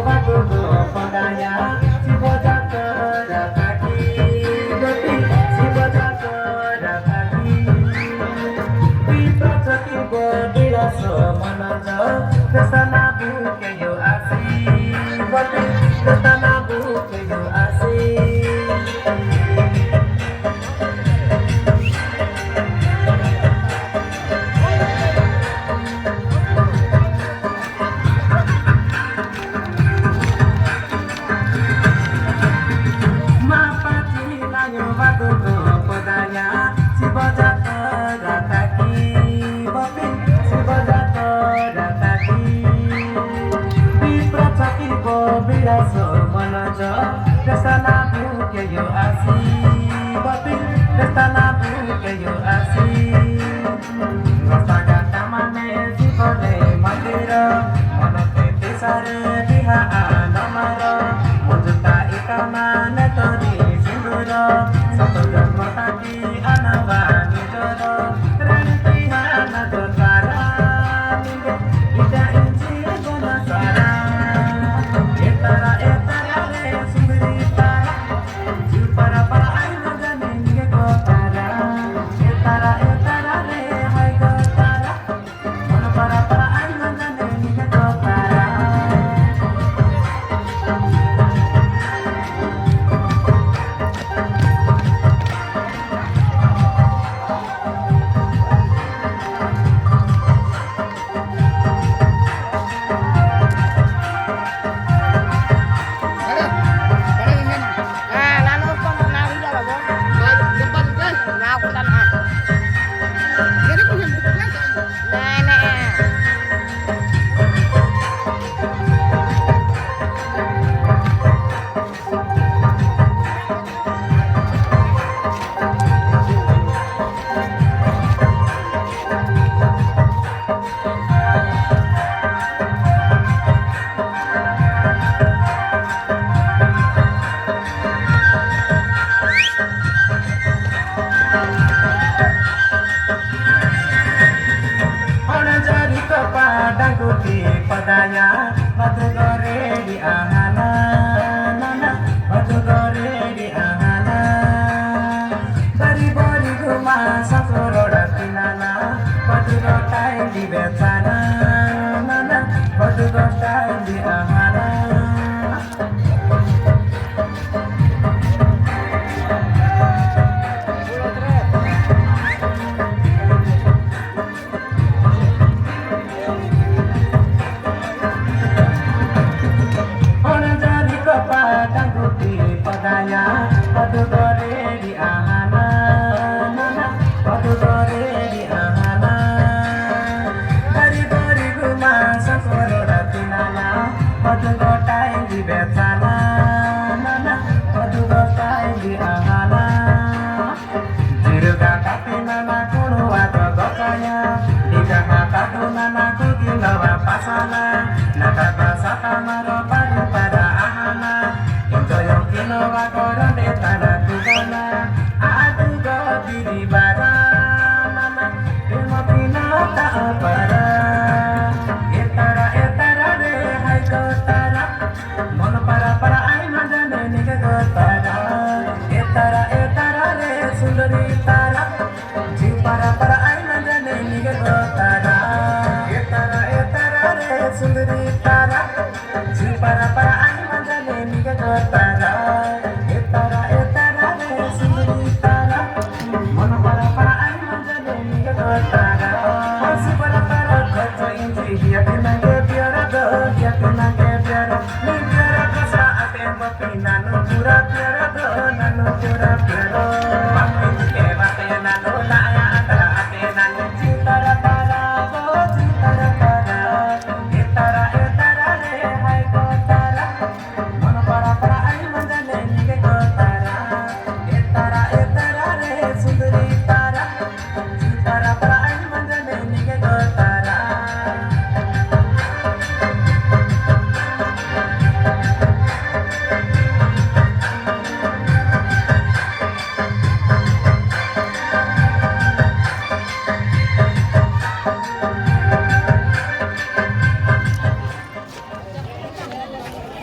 batuku padanya si bocah kaki goti si bocah kaki pito ceki bodila semanaja kesana buke yo asi goti kesana buke yo asi batuku padanya si bocah kaki bopi si bocah kaki pito ceki bodila semanaja kesana buke yo asi bopi kesana buke yo asi Rasakan tamane si kode mandira Monotete sare diha anamara Mujuta ikaman tori sindura Satu dhamma taki anavani joro Triniti hana jotara Mingge ida inci guna sara Etara etara re sumberita Jupara para aina jane nge kotara Etara etara re hai kotara Mana para aina jane nge kotara Jari kepadang kuti padanya batu gore di ahana nana batu gore di ahana dari bori rumah sakuro datinana batu gotai di betana nana batu gotai di ahana padang putih padanya batu gore di ahana nana batu gore di ahana dari bori rumah sakuro datinana batu gotai di betana nana batu gotai di ahana jiruga kapi nana kuno atau gokanya tiga mata nana kukinawa pasana naka pasaka maro padu pada ahana Intoyong kinowa koron de tana tugana Adu go diri bara Mama Demo pino ta para Etara etara de hai kotara Mono para ai mandane nige kotara Etara etara de sundari tara Jiu para ai mandane nige kotara Etara etara de sundari tara Jiu para ai mandane nige kotara Etara etara de sundari tara Mono para ai mandane nige kotara Masi para koto inji hiya pinange biara go hiya pinange biara Ni biara go saat embo pinanu pura biara go nanu pura biara Makin ke bate nanu laya antara ate nanu Citara para go citara para Etara etara de hai kotara Mono para ai mandane nige kotara Etara etara de sundari tara